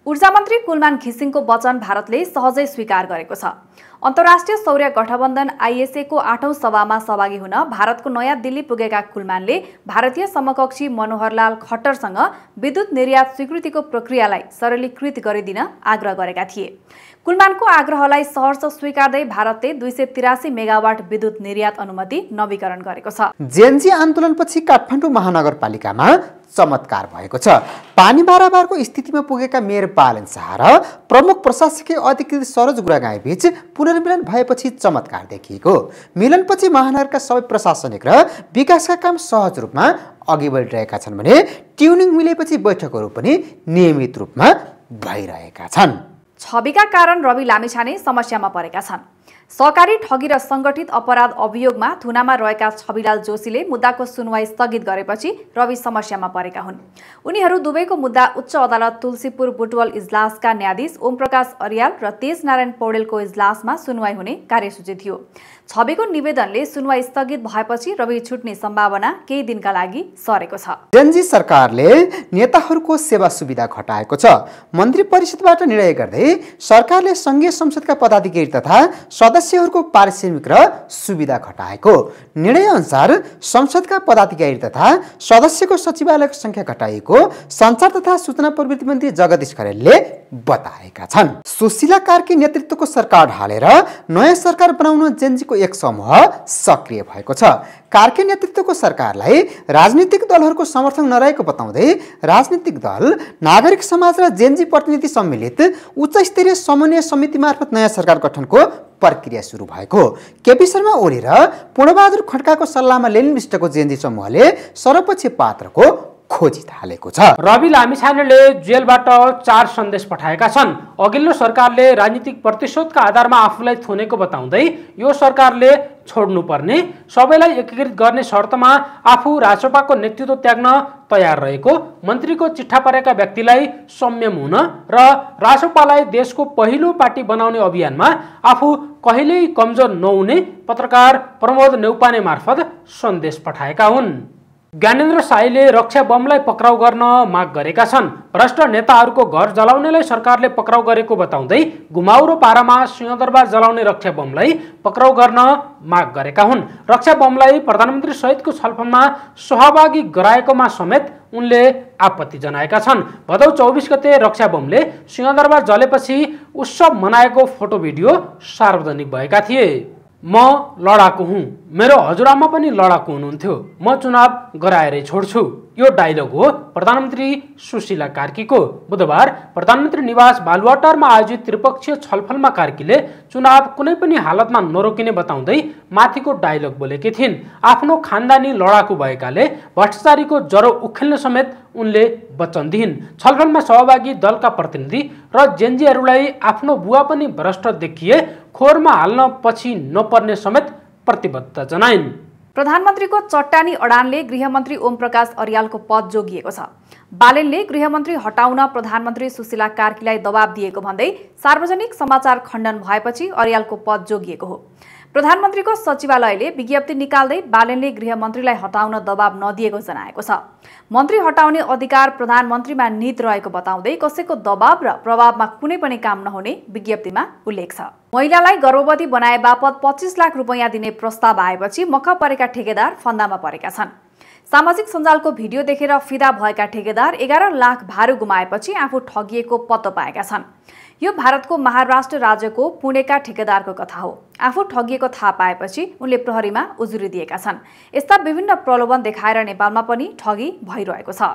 ऊर्जा मन्त्री कुलमान घिसिङको वचन भारतले सहजै स्वीकार गरेको छ। अन्तर्राष्ट्रिय सौर्य गठबन्धन आईएसए को 8औं सभामा सहभागी हुन भारतको नयाँ दिल्ली पुगेका कुलमानले भारतीय समकक्षी मनोहरलाल खट्टरसँग विद्युत निर्यात स्वीकृतिको प्रक्रियालाई सरलीकृत गरिदिन आग्रह गरेका थिए। कुलमानको आग्रहलाई सहर्ष स्वीकार्दै भारतले 283 मेगावाट विद्युत निर्यात अनुमति नवीकरण गरेको छ। जेएनजी आन्दोलनपछि काठमाडौँ महानगरपालिकामा चमत्कार भएको छ। पानी बाराबारको स्थितिमा पुगेका मेयर बालन शाह र प्रमुख प्रशासकीय अधिकृत सरोज गुरागाई बीच पुनर्मिलन भएपछि चमत्कार देखिएको। मिलनपछि महानगरका सबै प्रशासनिक र विकासका काम सहज रूपमा अघि बढिरहेका छन् भने ट्युनिङ मिलेपछि बैठकहरू पनि नियमित रूपमा भइरहेका छन्। छविका कारण रवि लामिछाने समस्यामा परेका छन्। सहकारी ठगी र संगठित अपराध अभियोगमा थुनामा रहेका छविलाल जोशीले मुद्दाको सुनवाई स्थगित गरेपछि रवि समस्यामा परेका हुन्। उनीहरू दुवैको मुद्दा उच्च अदालत तुलसीपुर बुटवल इजलासका न्यायाधीश ओमप्रकाश अर्याल र तेजनारायण पौडेलको इजलासमा सुनवाई हुने कार्यसूची थियो। छविको निवेदनले सुनवाई स्थगित भएपछि रवि छुट्ने सम्भावना केही दिनका लागि सरेको छ। जेएनजी सरकारले नेताहरूको सेवा सुविधा घटाएको छ। मन्त्री परिषदबाट निर्णय गर्दै सरकारले संघीय संसदका पदाधिकारी तथा सदस्यहरूको पारिश्रमिक र सुविधा घटाएको। निर्णय अनुसार संसदका पदाधिकारी तथा सदस्यको सचिवालयको संख्या घटाइएको सञ्चार तथा सूचना प्रविधि मन्त्री जगदीश खरेलले बताएका छन्। सुशीला कार्की नेतृत्वको सरकार ढालेर नयाँ सरकार बनाउन जेएनजीको एक समूह सक्रिय भएको छ। कार्की नेतृत्वको सरकारलाई राजनीतिक दलहरूको समर्थन नरहेको बताउँदै राजनीतिक दल, नागरिक समाज र जेएनजी प्रतिनिधि सम्मिलित उच्च स्तरीय समन्वय समिति मार्फत नयाँ सरकार गठनको प्रक्रिया सुरु भएको। केपी शर्मा ओली र पूर्णबहादुर खड्काको सल्लाहमा लेनिन विष्टको जेएनजी समूहले सर्वपक्षीय पात्रको खोजी थालेको छ। रवि लामिछानेले जेलबाट 4 सन्देश पठाएका छन्। अघिल्लो सरकारले राजनीतिक प्रतिशोधका आधारमा आफूलाई थुनेको बताउँदै यो सरकारले छोड्नुपर्ने, सबैलाई एकीकृत गर्ने शर्तमा आफू राजसभाको नेतृत्व त्याग्न तयार रहेको, मन्त्रीको चिट्ठा परेका व्यक्तिलाई संयम हुन र राजसभालाई देशको पहिलो पार्टी बनाउने अभियानमा आफू कहिल्यै कमजोर नहुने पत्रकार प्रमोद नेउपाने मार्फत सन्देश पठाएका हुन्। ज्ञानेन्द्र साईले रक्षा बमलाई पक्राउ गर्न माग गरेका छन्। भ्रष्ट नेताहरूको घर जलाउनेलाई सरकारले पक्राउ गरेको बताउँदै घुमाउरो पारामा सिंहदरबार जलाउने रक्षा बमलाई पक्राउ गर्न माग गरेका हुन्। रक्षा बमलाई प्रधानमन्त्री सहितको छलफलमा सहभागी गराएकोमा समेत उनले आपत्ति जनाएका छन्। भदौ 24 गते रक्षा बमले सिंहदरबार जलेपछि उत्सव मनाएको फोटो भिडियो सार्वजनिक भएका थिए। म लडाकु हुँ, मेरो हजुरआमा पनि लडाकु हुनुहुन्थ्यो, म चुनाव गराएरै छोड्छु, यो डायलग हो प्रधानमन्त्री सुशीला कार्कीको। बुधबार प्रधानमन्त्री निवास बालुवाटारमा आयोजित त्रिपक्षीय छलफलमा कार्कीले चुनाव कुनै पनि हालतमा नरोकिने बताउँदै माथिको डायलग बोलेकी थिइन्। आफ्नो खानदानी लडाकु भएकाले भ्रष्टाचारीको जरो उखेल्न समेत उनले वचन दिइन्। छलफलमा सहभागी दलका प्रतिनिधि र जेएनजीहरूलाई आफ्नो बुवा पनि भ्रष्ट देखिए खोरमा हाल्न पछि नपर्ने समेत प्रतिबद्धता जनाइन्। प्रधानमन्त्रीको चट्टानी अडानले गृहमन्त्री ओमप्रकाश अर्यालको पद जोगिएको छ। बालेनले गृहमन्त्री हटाउन प्रधानमन्त्री सुशीला कार्कीलाई दबाब दिएको भन्दै सार्वजनिक समाचार खण्डन भएपछि अर्यालको पद जोगिएको हो। प्रधानमन्त्रीको सचिवालयले विज्ञप्ति निकाल्दै बालेनले गृहमन्त्रीलाई हटाउन दबाब नदिएको जनाएको छ। मन्त्री हटाउने अधिकार प्रधानमन्त्रीमा निहित रहेको बताउँदै कसैको दबाब र प्रभावमा कुनै पनि काम नहुने विज्ञप्तिमा उल्लेख छ। महिलालाई गर्भवती बनाए बापत 25 लाख रुपैयाँ दिने प्रस्ताव आएपछि मक्ख परेका ठेकेदार फन्दामा परेका छन्। सामाजिक सञ्जालको भिडियो देखेर फिदा भएका ठेकेदार 11 लाख भारू गुमाएपछि आफू ठगिएको पत्तो पाएका छन्। यो भारतको महाराष्ट्र राज्यको पुणेका ठेकेदारको कथा हो। आफू ठगिएको थाहा पाएपछि उनले प्रहरीमा उजुरी दिएका छन्। यस्ता विभिन्न प्रलोभन देखाएर नेपालमा पनि ठगी भइरहेको छ।